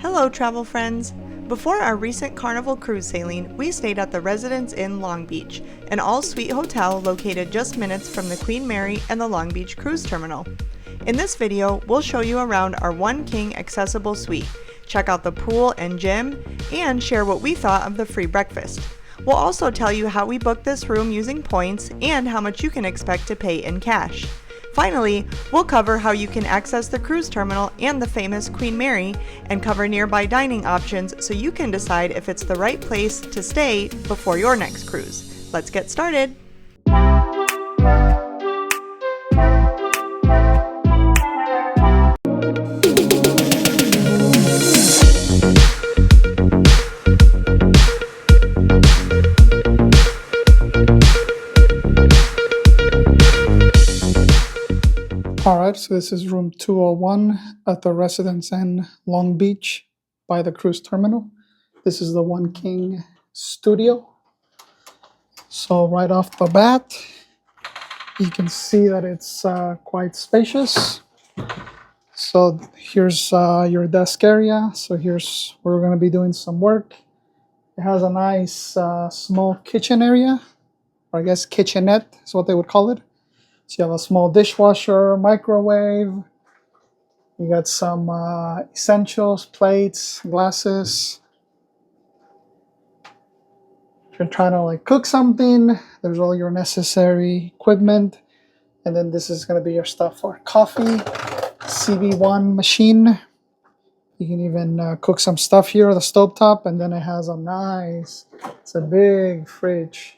Hello travel friends! Before our recent Carnival cruise sailing, we stayed at the Residence Inn Long Beach, an all-suite hotel located just minutes from the Queen Mary and the Long Beach Cruise Terminal. In this video, we'll show you around our One King accessible suite, check out the pool and gym, and share what we thought of the free breakfast. We'll also tell you how we booked this room using points and how much you can expect to pay in cash. Finally, we'll cover how you can access the cruise terminal and the famous Queen Mary and cover nearby dining options so you can decide if it's the right place to stay before your next cruise. Let's get started! Alright, so this is room 201 at the Residence Inn Long Beach by the cruise terminal. This is the One King studio. So right off the bat, you can see that it's quite spacious. So here's your desk area. So here's where we're going to be doing some work. It has a nice small kitchen area, or I guess kitchenette is what they would call it. So you have a small dishwasher, microwave. You got some essentials, plates, glasses. If you're trying to cook something, there's all your necessary equipment. And then this is going to be your stuff for coffee, CB1 machine. You can even cook some stuff here on the stovetop. And then it has it's a big fridge.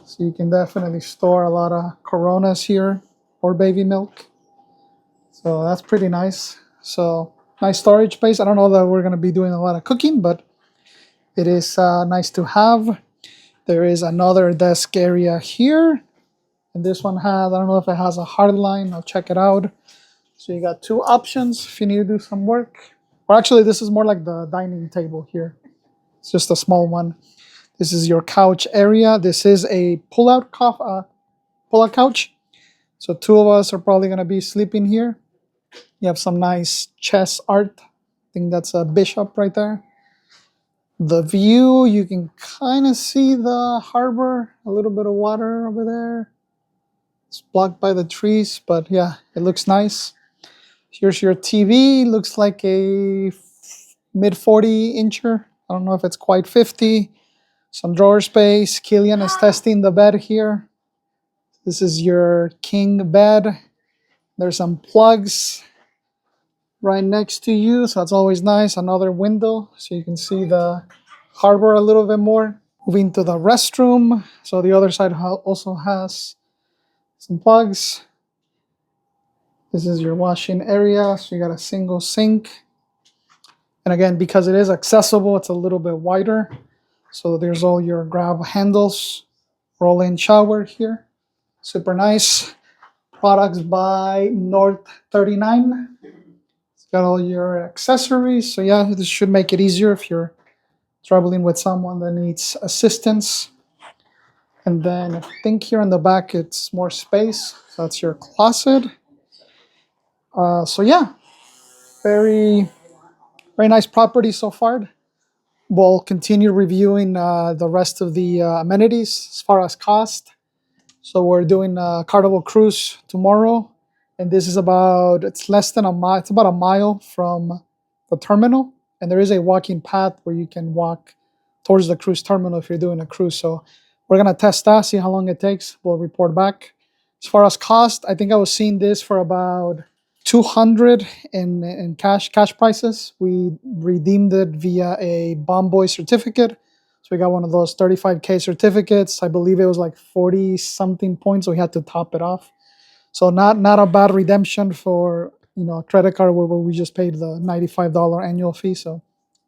So you can definitely store a lot of Coronas here or baby milk. So that's pretty nice. So nice storage space. I don't know that we're going to be doing a lot of cooking, but it is nice to have. There is another desk area here. And this one has, I don't know if it has a hard line. I'll check it out. So you got two options if you need to do some work. Or actually, this is more like the dining table here. It's just a small one. This is your couch area. This is a pull-out couch. So two of us are probably going to be sleeping here. You have some nice chess art. I think that's a bishop right there. The view, you can kind of see the harbor. A little bit of water over there. It's blocked by the trees, but yeah, it looks nice. Here's your TV. Looks like a mid 40-incher. I don't know if it's quite 50. Some drawer space. Killian is testing the bed here. This is your king bed. There's some plugs right next to you, so that's always nice. Another window, so you can see the harbor a little bit more. Moving to the restroom. So the other side also has some plugs. This is your washing area, so you got a single sink. And again, because it is accessible, it's a little bit wider. So there's all your grab handles, roll-in shower here. Super nice. Products by North 39. It's got all your accessories. So yeah, this should make it easier if you're traveling with someone that needs assistance. And then I think here in the back, it's more space. So that's your closet. So yeah, very, very nice property so far. We'll continue reviewing the rest of the amenities as far as cost. So we're doing a Carnival cruise tomorrow, and this is it's less than a mile. It's about a mile from the terminal, and there is a walking path where you can walk towards the cruise terminal if you're doing a cruise. So we're gonna test that, see how long it takes. We'll report back. As far as cost, I think I was seeing this for about $200 in cash prices. We redeemed it via a Bonvoy certificate. So we got one of those 35K certificates. I believe it was like 40 something points, so we had to top it off. So not a bad redemption for a credit card where we just paid the $95 annual fee. So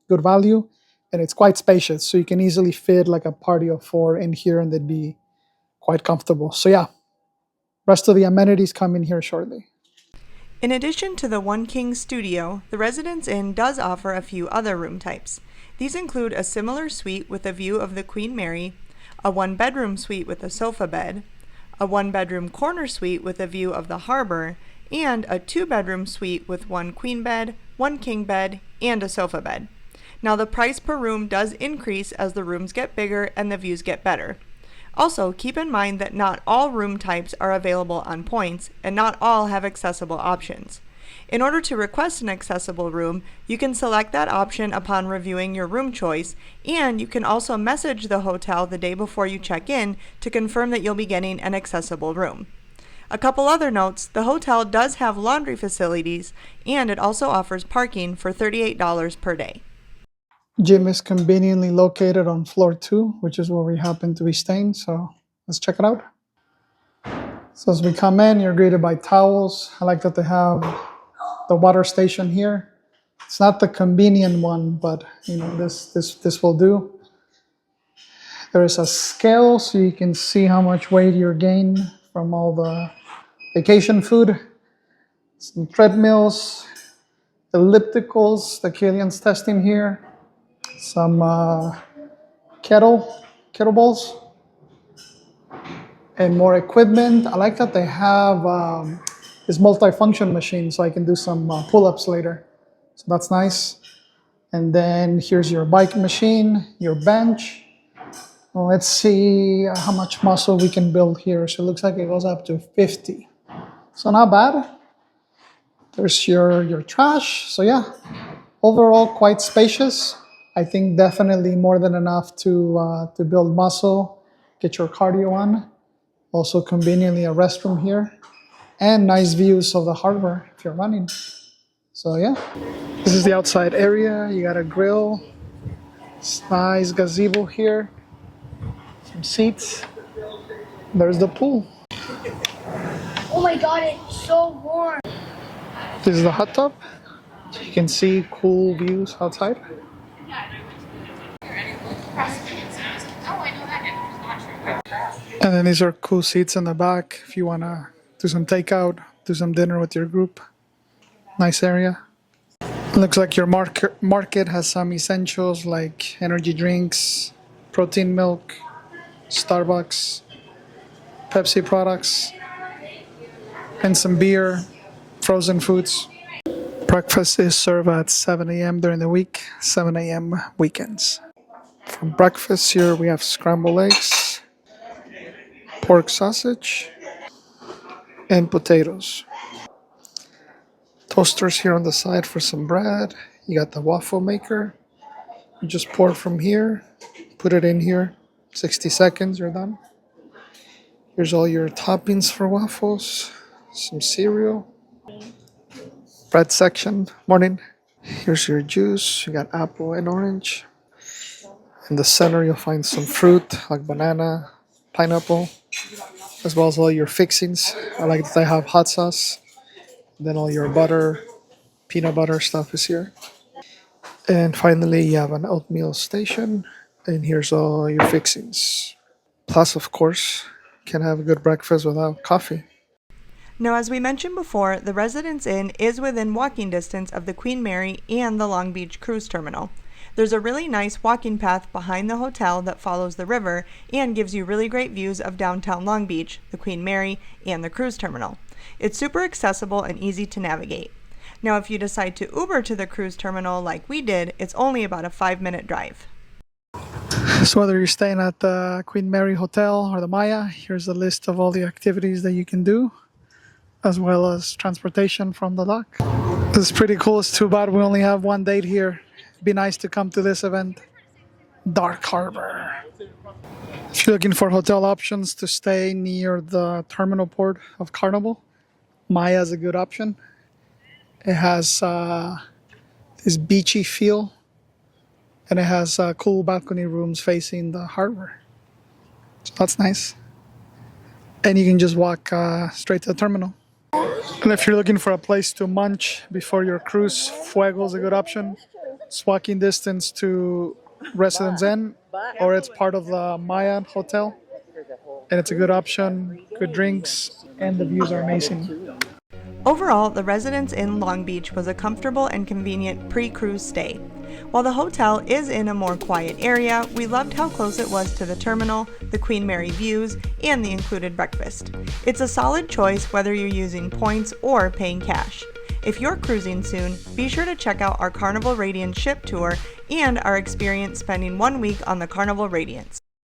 good value, and it's quite spacious. So you can easily fit like a party of 4 in here, and they'd be quite comfortable. So yeah, rest of the amenities come in here shortly. In addition to the One King studio, the Residence Inn does offer a few other room types. These include a similar suite with a view of the Queen Mary, a one-bedroom suite with a sofa bed, a one-bedroom corner suite with a view of the harbor, and a 2-bedroom suite with 1 queen bed, 1 king bed, and a sofa bed. Now the price per room does increase as the rooms get bigger and the views get better. Also, keep in mind that not all room types are available on points, and not all have accessible options. In order to request an accessible room, you can select that option upon reviewing your room choice, and you can also message the hotel the day before you check in to confirm that you'll be getting an accessible room. A couple other notes, the hotel does have laundry facilities, and it also offers parking for $38 per day. Gym is conveniently located on floor 2, which is where we happen to be staying, so let's check it out. So as we come in, you're greeted by towels. I like that they have the water station here. It's not the convenient one, but this will do. There is a scale so you can see how much weight you're gaining from all the vacation food. Some treadmills, ellipticals that Killian's testing here. Some kettleballs, and more equipment. I like that they have this multifunction machine, so I can do some pull-ups later. So that's nice. And then here's your bike machine, your bench. Well, let's see how much muscle we can build here. So it looks like it goes up to 50. So not bad. There's your trash. So yeah, overall quite spacious. I think definitely more than enough to build muscle, get your cardio on. Also conveniently a restroom here, and nice views of the harbor if you're running. So yeah, this is the outside area. You got a grill, nice gazebo here, some seats. There's the pool. Oh my god, it's so warm. This is the hot tub. You can see cool views outside. And then these are cool seats in the back if you want to do some takeout, do some dinner with your group. Nice area. Looks like your market has some essentials like energy drinks, protein milk, Starbucks, Pepsi products, and some beer, frozen foods. Breakfast is served at 7 a.m. during the week, 7 a.m. weekends. For breakfast here we have scrambled eggs, pork sausage, and potatoes. Toasters here on the side for some bread. You got the waffle maker. You just pour it from here, put it in here, 60 seconds, you're done. Here's all your toppings for waffles, some cereal, bread section, morning. Here's your juice, you got apple and orange. In the center you'll find some fruit like banana, pineapple, as well as all your fixings. I like that they have hot sauce. Then all your butter, peanut butter stuff is here. And finally you have an oatmeal station, and here's all your fixings. Plus, of course, can't have a good breakfast without coffee. Now, as we mentioned before, the Residence Inn is within walking distance of the Queen Mary and the Long Beach Cruise Terminal. There's a really nice walking path behind the hotel that follows the river and gives you really great views of downtown Long Beach, the Queen Mary, and the cruise terminal. It's super accessible and easy to navigate. Now, if you decide to Uber to the cruise terminal like we did, it's only about a 5-minute drive. So whether you're staying at the Queen Mary Hotel or the Maya, here's a list of all the activities that you can do, as well as transportation from the dock. This is pretty cool. It's too bad we only have one date here. It'd be nice to come to this event. Dark Harbor. If you're looking for hotel options to stay near the terminal port of Carnival, Maya is a good option. It has this beachy feel, and it has cool balcony rooms facing the harbor. So that's nice. And you can just walk straight to the terminal. And if you're looking for a place to munch before your cruise, Fuego is a good option. It's walking distance to Residence Inn, or it's part of the Marriott Hotel. And it's a good option, good drinks, and the views are amazing. Overall, the Residence Inn Long Beach was a comfortable and convenient pre-cruise stay. While the hotel is in a more quiet area, we loved how close it was to the terminal, the Queen Mary views, and the included breakfast. It's a solid choice whether you're using points or paying cash. If you're cruising soon, be sure to check out our Carnival Radiance ship tour and our experience spending 1 week on the Carnival Radiance.